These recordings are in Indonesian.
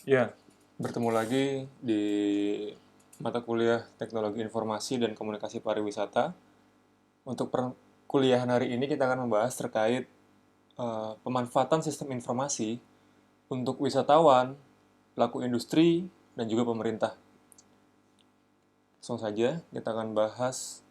Ya, bertemu lagi di mata kuliah Teknologi Informasi dan Komunikasi Pariwisata. Untuk perkuliahan hari ini kita akan membahas terkait pemanfaatan sistem informasi untuk wisatawan, pelaku industri, dan juga pemerintah. Langsung saja kita akan bahas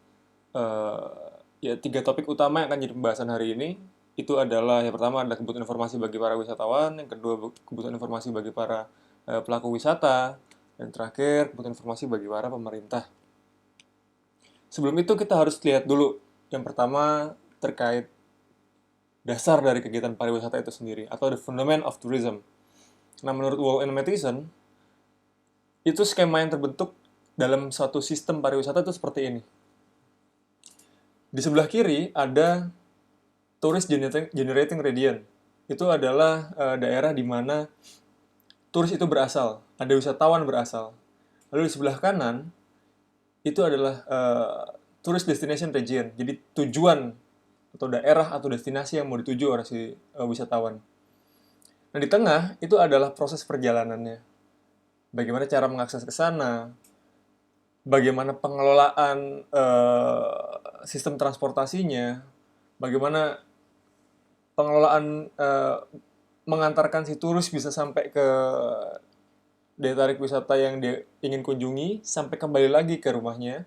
ya tiga topik utama yang akan jadi pembahasan hari ini. Itu adalah yang pertama adalah kebutuhan informasi bagi para wisatawan, yang kedua kebutuhan informasi bagi para pelaku wisata, dan terakhir kebutuhan informasi bagi para pemerintah. Sebelum itu kita harus lihat dulu yang pertama terkait dasar dari kegiatan pariwisata itu sendiri atau the fundament of tourism. Nah, menurut Wall and Matheson, itu skema yang terbentuk dalam suatu sistem pariwisata itu seperti ini. Di sebelah kiri ada tourist generating region. Itu adalah daerah di mana turis itu berasal, ada wisatawan berasal. Lalu di sebelah kanan itu adalah tourist destination region. Jadi tujuan atau daerah atau destinasi yang mau dituju oleh si wisatawan. Nah, di tengah itu adalah proses perjalanannya. Bagaimana cara mengakses ke sana, bagaimana pengelolaan sistem transportasinya, bagaimana pengelolaan mengantarkan si turis bisa sampai ke daya tarik wisata yang dia ingin kunjungi, sampai kembali lagi ke rumahnya.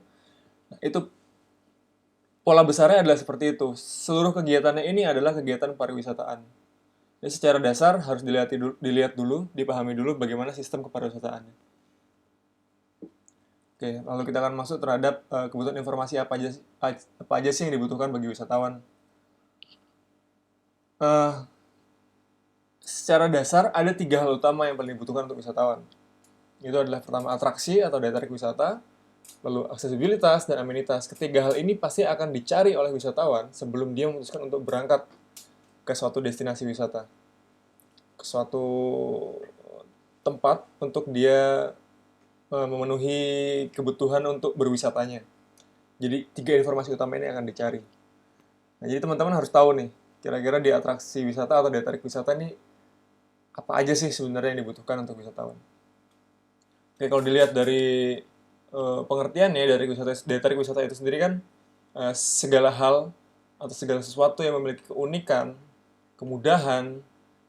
Nah, itu pola besarnya adalah seperti itu. Seluruh kegiatannya ini adalah kegiatan pariwisataan. Jadi secara dasar harus dilihat dulu, dipahami dulu bagaimana sistem kepariwisataannya. Oke, lalu kita akan masuk terhadap kebutuhan informasi apa aja sih yang dibutuhkan bagi wisatawan. Eh, Secara dasar ada tiga hal utama yang paling dibutuhkan untuk wisatawan. Itu adalah pertama atraksi atau daya tarik wisata, lalu aksesibilitas dan amenitas. Ketiga hal ini pasti akan dicari oleh wisatawan sebelum dia memutuskan untuk berangkat ke suatu destinasi wisata, ke suatu tempat untuk dia memenuhi kebutuhan untuk berwisatanya. Jadi tiga informasi utama ini akan dicari. Nah, jadi teman-teman harus tahu nih, kira-kira di atraksi wisata atau daya tarik wisata ini apa aja sih sebenarnya yang dibutuhkan untuk wisatawan. Oke, kalau dilihat dari pengertiannya dari daya tarik wisata itu sendiri kan segala hal atau segala sesuatu yang memiliki keunikan, kemudahan,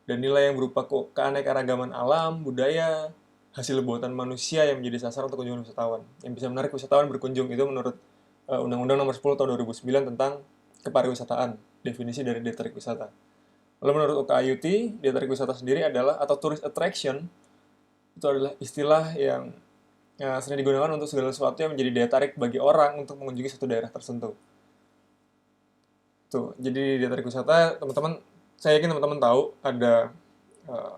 dan nilai yang berupa keanekaragaman alam, budaya, hasil buatan manusia yang menjadi sasaran untuk kunjungan wisatawan. Yang bisa menarik wisatawan berkunjung itu menurut Undang-Undang Nomor 10 Tahun 2009 tentang kepariwisataan, definisi dari daya tarik wisata. Lalu menurut UKIUT, daya tarik wisata sendiri adalah atau tourist attraction itu adalah istilah yang sering digunakan untuk segala sesuatu yang menjadi daya tarik bagi orang untuk mengunjungi suatu daerah tertentu. Tuh, jadi daya tarik wisata, teman-teman, saya yakin teman-teman tahu ada uh,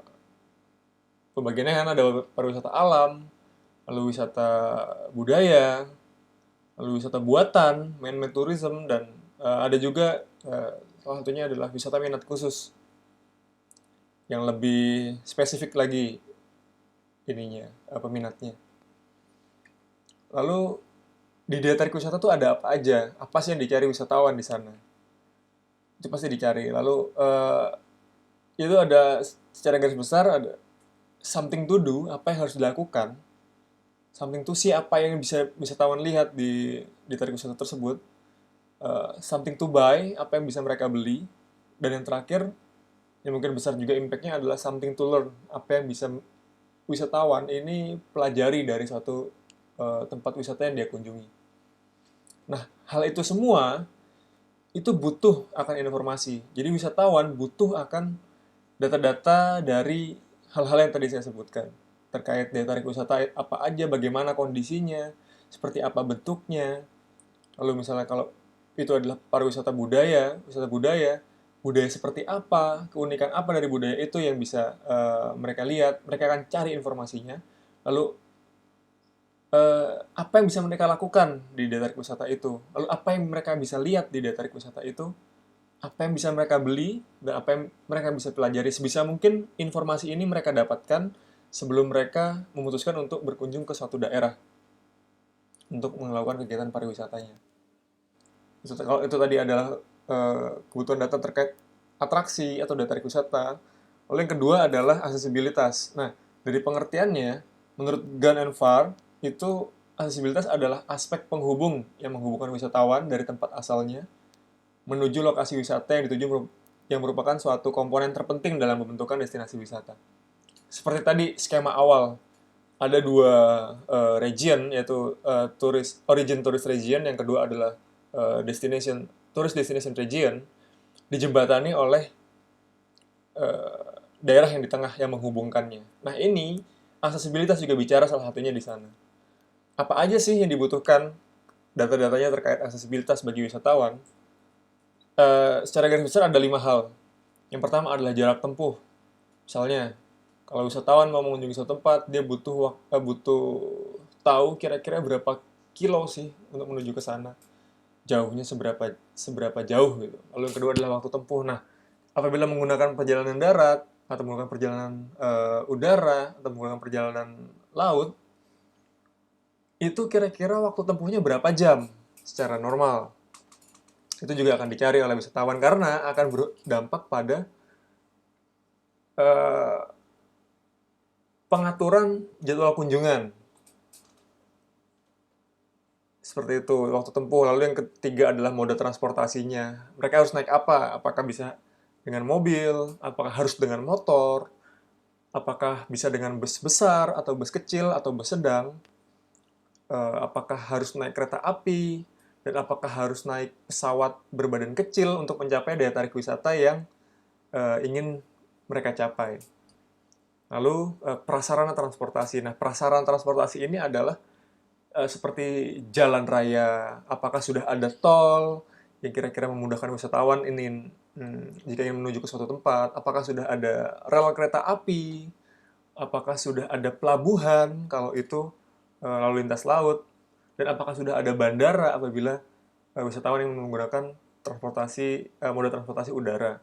pembagiannya kan ada pariwisata alam, lalu wisata budaya, lalu wisata buatan, man-made tourism, dan ada juga salah satunya adalah wisata minat khusus yang lebih spesifik lagi ininya, peminatnya. Lalu di daya tarik wisata tuh ada apa aja? Apa sih yang dicari wisatawan di sana? Itu pasti dicari. Lalu itu ada secara garis besar ada something to do, apa yang harus dilakukan, something to see, apa yang bisa wisatawan lihat di tarik wisata tersebut, something to buy, apa yang bisa mereka beli, dan yang terakhir yang mungkin besar juga impactnya adalah something to learn, apa yang bisa wisatawan ini pelajari dari suatu tempat wisata yang dia kunjungi. Nah, hal itu semua itu butuh akan informasi. Jadi wisatawan butuh akan data-data dari hal-hal yang tadi saya sebutkan. Terkait daya tarik wisata apa aja, bagaimana kondisinya, seperti apa bentuknya. Lalu misalnya kalau itu adalah pariwisata budaya, budaya seperti apa, keunikan apa dari budaya itu yang bisa mereka lihat, mereka akan cari informasinya. Lalu apa yang bisa mereka lakukan di daya tarik wisata itu? Lalu apa yang mereka bisa lihat di daya tarik wisata itu? Apa yang bisa mereka beli dan apa yang mereka bisa pelajari sebisa mungkin informasi ini mereka dapatkan sebelum mereka memutuskan untuk berkunjung ke suatu daerah untuk melakukan kegiatan pariwisatanya. Kalau itu tadi adalah kebutuhan data terkait atraksi atau daya tarik wisata. Lalu yang kedua adalah aksesibilitas. Nah, Dari pengertiannya, menurut Gunn and Farr, itu aksesibilitas adalah aspek penghubung yang menghubungkan wisatawan dari tempat asalnya menuju lokasi wisata yang dituju yang merupakan suatu komponen terpenting dalam pembentukan destinasi wisata. Seperti tadi skema awal, ada dua region, yaitu origin tourist region, yang kedua adalah tourist destination region, dijembatani oleh daerah yang di tengah yang menghubungkannya. Nah, ini aksesibilitas juga bicara salah satunya di sana. Apa aja sih yang dibutuhkan data-datanya terkait aksesibilitas bagi wisatawan? Secara garis besar ada 5 hal. Yang pertama adalah jarak tempuh. Misalnya, kalau wisatawan mau mengunjungi suatu tempat, dia butuh tahu kira-kira berapa kilo sih untuk menuju ke sana. Jauhnya seberapa jauh gitu. Lalu yang kedua adalah waktu tempuh. Nah, apabila menggunakan perjalanan darat atau menggunakan perjalanan udara atau menggunakan perjalanan laut, itu kira-kira waktu tempuhnya berapa jam secara normal. Itu juga akan dicari oleh wisatawan karena akan berdampak pada eh, pengaturan jadwal kunjungan. Seperti itu, waktu tempuh. Lalu yang ketiga adalah mode transportasinya. Mereka harus naik apa? Apakah bisa dengan mobil? Apakah harus dengan motor? Apakah bisa dengan bus besar, atau bus kecil, atau bus sedang? Apakah harus naik kereta api? Dan apakah harus naik pesawat berbadan kecil untuk mencapai daya tarik wisata yang ingin mereka capai? Lalu prasarana transportasi. Nah, prasarana transportasi ini adalah seperti jalan raya, apakah sudah ada tol yang kira-kira memudahkan wisatawan jika ingin menuju ke suatu tempat, apakah sudah ada rel kereta api, apakah sudah ada pelabuhan kalau itu lalu lintas laut, dan apakah sudah ada bandara apabila wisatawan yang menggunakan moda transportasi udara.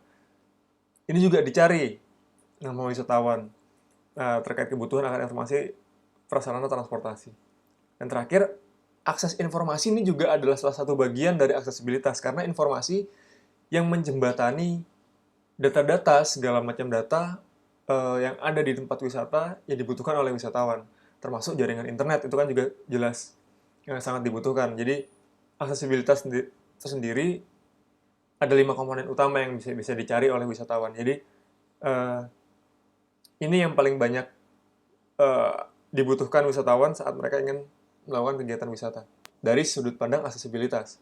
Ini juga dicari nama wisatawan terkait kebutuhan akan informasi prasarana transportasi. Dan terakhir, akses informasi ini juga adalah salah satu bagian dari aksesibilitas, karena informasi yang menjembatani data-data, segala macam data yang ada di tempat wisata yang dibutuhkan oleh wisatawan. Termasuk jaringan internet, itu kan juga jelas yang sangat dibutuhkan. Jadi, aksesibilitas itu sendiri ada 5 komponen utama yang bisa dicari oleh wisatawan. Jadi, eh, ini yang paling banyak eh, dibutuhkan wisatawan saat mereka ingin melakukan kegiatan wisata dari sudut pandang aksesibilitas.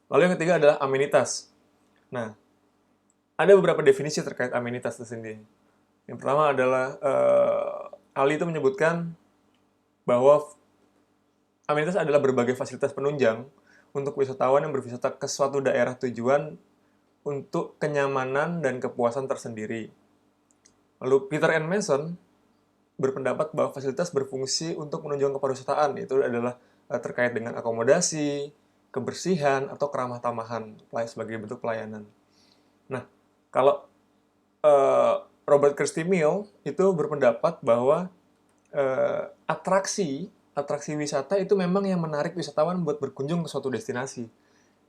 Lalu yang ketiga adalah amenitas. Nah, ada beberapa definisi terkait amenitas itu sendiri. Yang pertama adalah Ali itu menyebutkan bahwa amenitas adalah berbagai fasilitas penunjang untuk wisatawan yang berwisata ke suatu daerah tujuan untuk kenyamanan dan kepuasan tersendiri. Lalu Peter N. Mason berpendapat bahwa fasilitas berfungsi untuk menunjang kepariwisataan. Itu adalah terkait dengan akomodasi, kebersihan, atau keramah tamahan sebagai bentuk pelayanan. Nah, kalau Robert Kirsty Mill itu berpendapat bahwa atraksi wisata itu memang yang menarik wisatawan buat berkunjung ke suatu destinasi.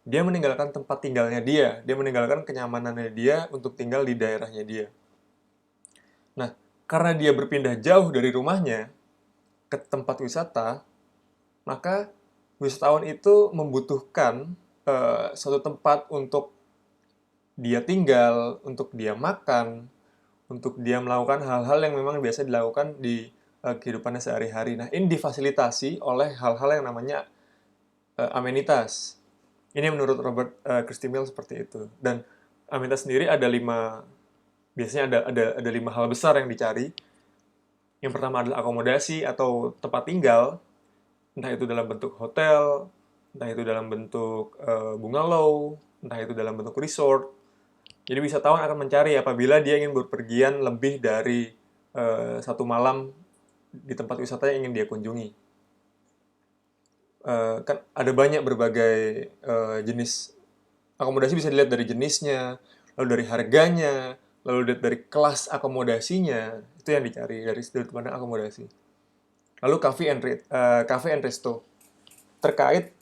Dia meninggalkan tempat tinggalnya dia meninggalkan kenyamanannya dia untuk tinggal di daerahnya dia. Nah, karena dia berpindah jauh dari rumahnya ke tempat wisata, maka wisatawan itu membutuhkan suatu tempat untuk dia tinggal, untuk dia makan, untuk dia melakukan hal-hal yang memang biasa dilakukan di kehidupannya sehari-hari. Nah, ini difasilitasi oleh hal-hal yang namanya amenitas. Ini menurut Robert Kirsty Mill seperti itu. Dan amenitas sendiri biasanya ada 5 hal besar yang dicari. Yang pertama adalah akomodasi atau tempat tinggal, entah itu dalam bentuk hotel, entah itu dalam bentuk bungalow, entah itu dalam bentuk resort. Jadi wisatawan akan mencari apabila dia ingin berpergian lebih dari 1 malam di tempat wisata yang ingin dia kunjungi. Kan ada banyak berbagai jenis akomodasi, bisa dilihat dari jenisnya, lalu dari harganya, lalu dilihat dari kelas akomodasinya. Itu yang dicari dari sudut pandang akomodasi. Lalu cafe and resto. Terkait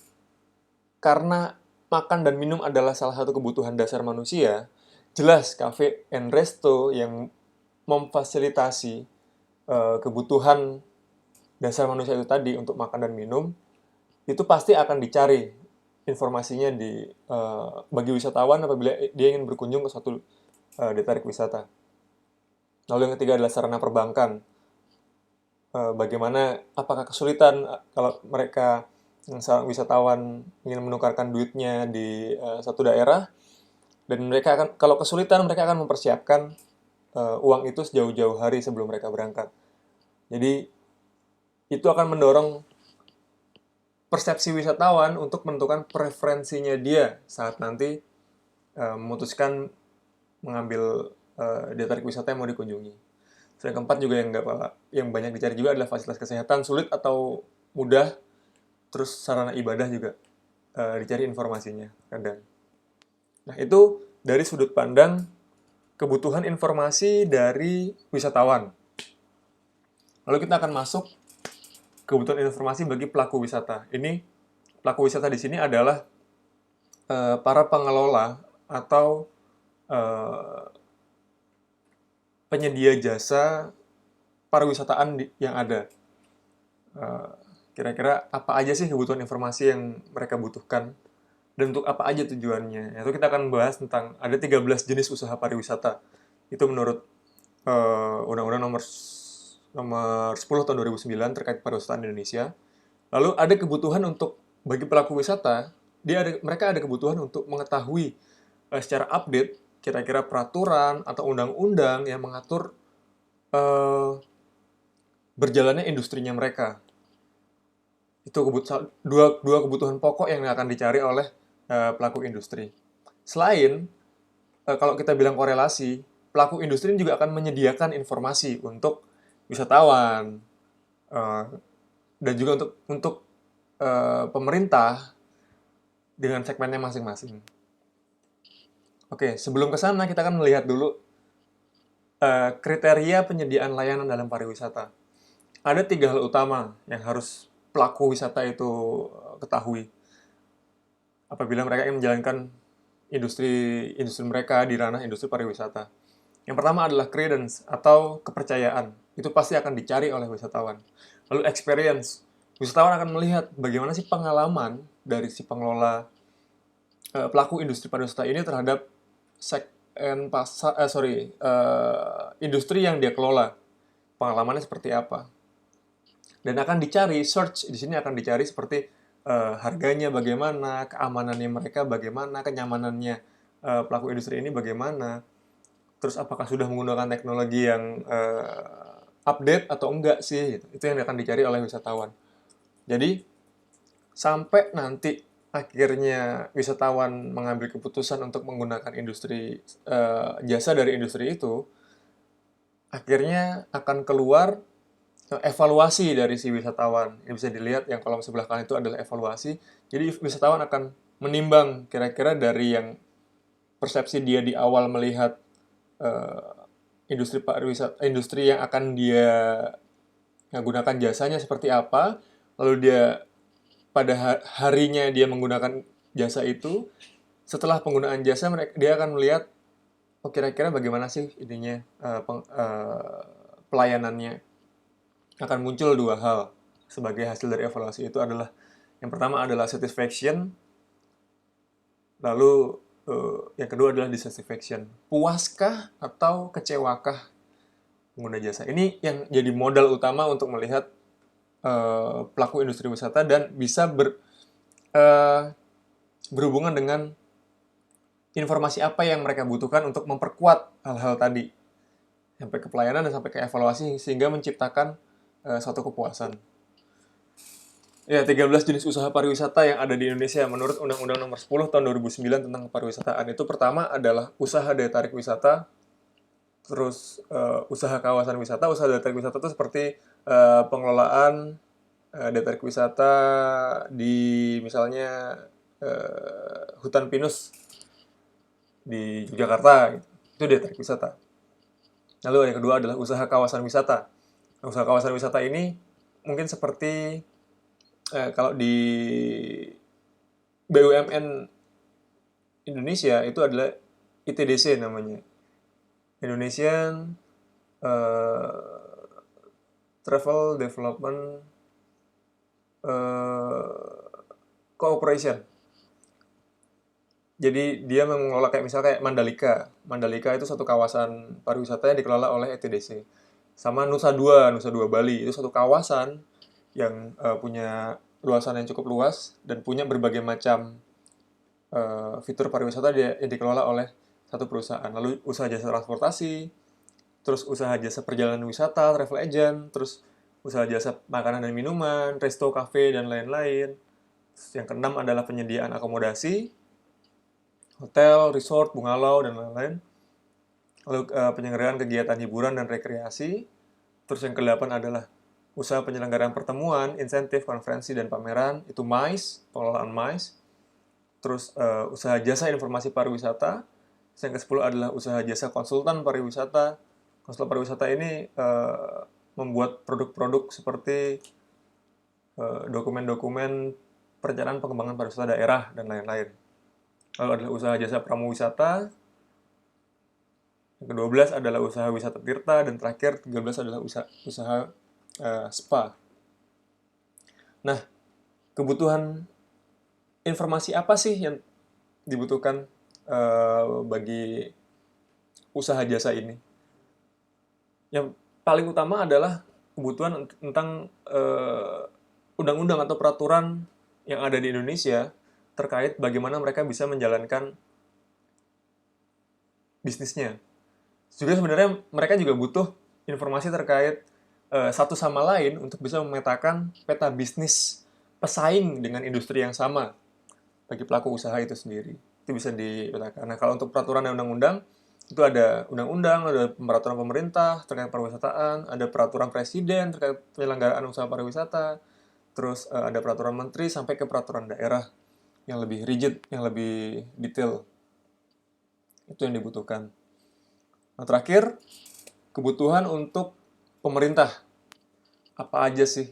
karena makan dan minum adalah salah satu kebutuhan dasar manusia, jelas cafe and resto yang memfasilitasi kebutuhan dasar manusia itu tadi untuk makan dan minum, itu pasti akan dicari informasinya bagi wisatawan apabila dia ingin berkunjung ke suatu daya tarik wisata. Lalu yang ketiga adalah sarana perbankan. Bagaimana, apakah kesulitan kalau mereka seorang wisatawan ingin menukarkan duitnya di satu daerah, dan mereka akan, kalau kesulitan, mereka akan mempersiapkan uang itu sejauh-jauh hari sebelum mereka berangkat. Jadi itu akan mendorong persepsi wisatawan untuk menentukan preferensinya dia saat nanti memutuskan mengambil daya tarik wisata yang mau dikunjungi. Yang keempat juga yang banyak dicari juga adalah fasilitas kesehatan, sulit atau mudah, terus sarana ibadah juga dicari informasinya kadang. Nah, itu dari sudut pandang kebutuhan informasi dari wisatawan. Lalu kita akan masuk kebutuhan informasi bagi pelaku wisata. Ini pelaku wisata di sini adalah para pengelola atau penyedia jasa pariwisataan yang ada. Kira-kira apa aja sih kebutuhan informasi yang mereka butuhkan dan untuk apa aja tujuannya. Itu kita akan bahas tentang ada 13 jenis usaha pariwisata. Itu menurut Undang-Undang nomor 10 tahun 2009 terkait pariwisata Indonesia. Lalu ada kebutuhan untuk bagi pelaku wisata, mereka ada kebutuhan untuk mengetahui secara update kira-kira peraturan atau undang-undang yang mengatur berjalannya industrinya mereka. Itu dua kebutuhan pokok yang akan dicari oleh pelaku industri. Selain, kalau kita bilang korelasi, pelaku industri juga akan menyediakan informasi untuk wisatawan dan juga untuk pemerintah dengan segmennya masing-masing. Oke, sebelum ke sana kita akan melihat dulu kriteria penyediaan layanan dalam pariwisata. Ada 3 hal utama yang harus pelaku wisata itu ketahui apabila mereka ingin menjalankan industri mereka di ranah industri pariwisata. Yang pertama adalah credence atau kepercayaan. Itu pasti akan dicari oleh wisatawan. Lalu experience. Wisatawan akan melihat bagaimana sih pengalaman dari si pengelola pelaku industri pariwisata ini terhadap industri yang dia kelola. Pengalamannya seperti apa. Dan akan dicari, search di sini akan dicari seperti harganya bagaimana, keamanannya mereka bagaimana, kenyamanannya pelaku industri ini bagaimana, terus apakah sudah menggunakan teknologi yang update atau enggak sih, gitu. Itu yang akan dicari oleh wisatawan. Jadi, sampai nanti akhirnya wisatawan mengambil keputusan untuk menggunakan jasa dari industri itu, akhirnya akan keluar evaluasi dari si wisatawan. Ini bisa dilihat yang kolom sebelah kanan itu adalah evaluasi. Jadi wisatawan akan menimbang kira-kira dari yang persepsi dia di awal melihat industri pariwisata, industri yang akan dia gunakan jasanya seperti apa, lalu dia pada harinya dia menggunakan jasa itu, setelah penggunaan jasa dia akan melihat oh kira-kira bagaimana sih ininya pelayanannya. Akan muncul 2 hal sebagai hasil dari evaluasi itu adalah yang pertama adalah satisfaction, lalu yang kedua adalah dissatisfaction. Puaskah atau kecewakah pengguna jasa? Ini yang jadi modal utama untuk melihat pelaku industri wisata dan bisa berhubungan dengan informasi apa yang mereka butuhkan untuk memperkuat hal-hal tadi sampai ke pelayanan dan sampai ke evaluasi sehingga menciptakan suatu kepuasan. Ya, 13 jenis usaha pariwisata yang ada di Indonesia menurut Undang-Undang Nomor 10 Tahun 2009 tentang pariwisataan. Itu pertama adalah usaha daya tarik wisata, terus usaha kawasan wisata. Usaha daya tarik wisata itu seperti pengelolaan daya tarik wisata di misalnya hutan pinus di Yogyakarta, gitu. Itu daya tarik wisata. Lalu yang kedua adalah usaha kawasan wisata. Usaha kawasan wisata ini mungkin seperti kalau di BUMN Indonesia itu adalah ITDC namanya. Indonesian eh, Travel Development Cooperation. Jadi dia mengelola kayak misalnya kayak Mandalika. Mandalika itu satu kawasan pariwisata yang dikelola oleh ETDC. Sama Nusa Dua Bali itu satu kawasan yang punya luasan yang cukup luas dan punya berbagai macam fitur pariwisata yang dikelola oleh satu perusahaan. Lalu usaha jasa transportasi, terus usaha jasa perjalanan wisata, travel agent, terus usaha jasa makanan dan minuman, resto, cafe, dan lain-lain. Yang keenam adalah penyediaan akomodasi, hotel, resort, bungalow, dan lain-lain. Lalu penyelenggaraan kegiatan hiburan dan rekreasi. Terus yang kedelapan adalah usaha penyelenggaraan pertemuan, insentif, konferensi, dan pameran. Itu MICE, pengelolaan MICE. Terus usaha jasa informasi pariwisata. Yang ke-10 adalah usaha jasa konsultan pariwisata. Konsultan pariwisata ini membuat produk-produk seperti dokumen-dokumen perencanaan pengembangan pariwisata daerah dan lain-lain. Lalu adalah usaha jasa pramuwisata. Yang ke-12 adalah usaha wisata tirta, dan terakhir 13 adalah usaha spa. Nah, kebutuhan informasi apa sih yang dibutuhkan bagi usaha jasa ini? Yang paling utama adalah kebutuhan tentang undang-undang atau peraturan yang ada di Indonesia terkait bagaimana mereka bisa menjalankan bisnisnya. Juga sebenarnya mereka juga butuh informasi terkait satu sama lain untuk bisa memetakan peta bisnis pesaing dengan industri yang sama bagi pelaku usaha itu sendiri. Itu bisa dipetakan. Nah, kalau untuk peraturan dan undang-undang, itu ada undang-undang, ada peraturan pemerintah terkait pariwisataan, ada peraturan presiden terkait penyelenggaraan usaha pariwisata, terus ada peraturan menteri sampai ke peraturan daerah yang lebih rigid, yang lebih detail. Itu yang dibutuhkan. Nah, terakhir, kebutuhan untuk pemerintah. Apa aja sih?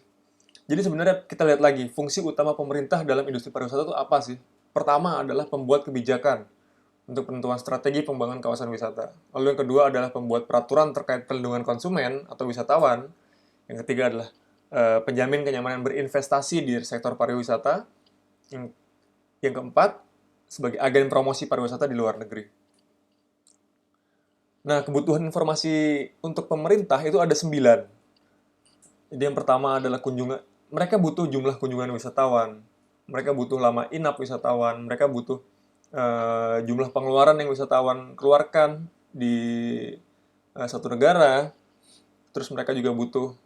Jadi sebenarnya kita lihat lagi, fungsi utama pemerintah dalam industri pariwisata itu apa sih? Pertama adalah pembuat kebijakan untuk penentuan strategi pengembangan kawasan wisata. Lalu yang kedua adalah pembuat peraturan terkait perlindungan konsumen atau wisatawan. Yang ketiga adalah penjamin kenyamanan berinvestasi di sektor pariwisata. Yang keempat, sebagai agen promosi pariwisata di luar negeri. Nah, kebutuhan informasi untuk pemerintah itu ada 9. Jadi yang pertama adalah kunjungan. Mereka butuh jumlah kunjungan wisatawan. Mereka butuh lama inap wisatawan. Mereka butuh jumlah pengeluaran yang wisatawan keluarkan di satu negara. Terus mereka juga butuh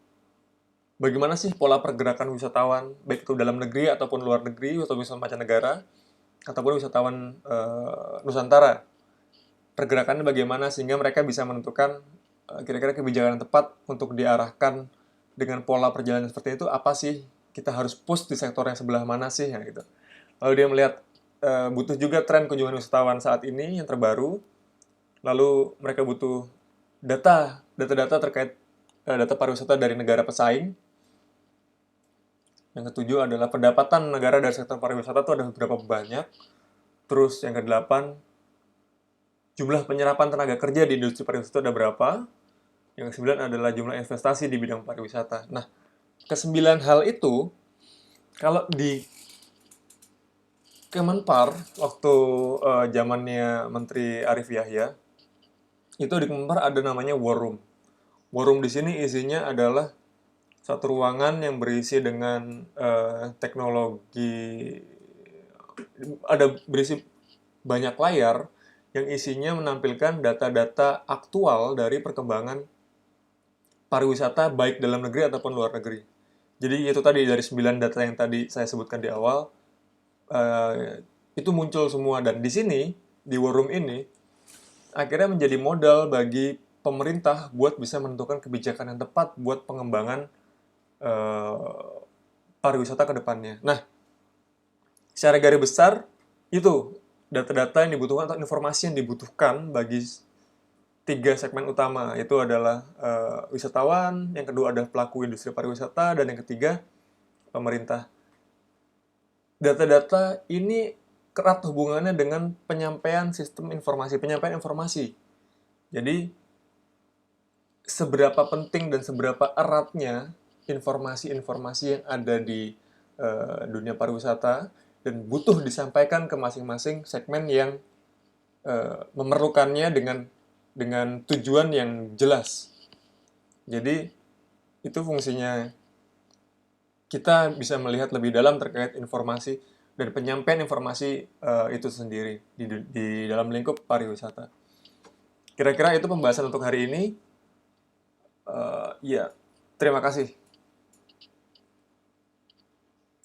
bagaimana sih pola pergerakan wisatawan, baik itu dalam negeri ataupun luar negeri, atau wisatawan mancanegara, ataupun wisatawan Nusantara. Pergerakannya bagaimana sehingga mereka bisa menentukan kira-kira kebijakan yang tepat untuk diarahkan dengan pola perjalanan seperti itu, apa sih kita harus push di sektor yang sebelah mana sih ya gitu. Lalu dia melihat butuh juga tren kunjungan wisatawan saat ini yang terbaru. Lalu mereka butuh data terkait data pariwisata dari negara pesaing. Yang ketujuh adalah pendapatan negara dari sektor pariwisata itu ada beberapa banyak. Terus yang kedelapan, jumlah penyerapan tenaga kerja di industri pariwisata ada berapa. Yang kesembilan adalah jumlah investasi di bidang pariwisata. Nah, kesembilan hal itu, kalau di Kemenpar, waktu zamannya Menteri Arief Yahya, itu di Kemenpar ada namanya War Room. War Room di sini isinya adalah satu ruangan yang berisi dengan teknologi, berisi banyak layar yang isinya menampilkan data-data aktual dari perkembangan pariwisata baik dalam negeri ataupun luar negeri. Jadi itu tadi dari 9 data yang tadi saya sebutkan di awal, itu muncul semua, dan di sini di War Room ini akhirnya menjadi modal bagi pemerintah buat bisa menentukan kebijakan yang tepat buat pengembangan pariwisata ke depannya. Nah, secara garis besar itu data-data yang dibutuhkan atau informasi yang dibutuhkan bagi 3 segmen utama, yaitu adalah wisatawan, yang kedua adalah pelaku industri pariwisata, dan yang ketiga pemerintah. Data-data ini erat hubungannya dengan penyampaian sistem informasi, penyampaian informasi. Jadi seberapa penting dan seberapa eratnya informasi-informasi yang ada di dunia pariwisata dan butuh disampaikan ke masing-masing segmen yang memerlukannya dengan tujuan yang jelas. Jadi itu fungsinya kita bisa melihat lebih dalam terkait informasi dan penyampaian informasi itu sendiri di dalam lingkup pariwisata. Kira-kira itu pembahasan untuk hari ini. Ya, terima kasih.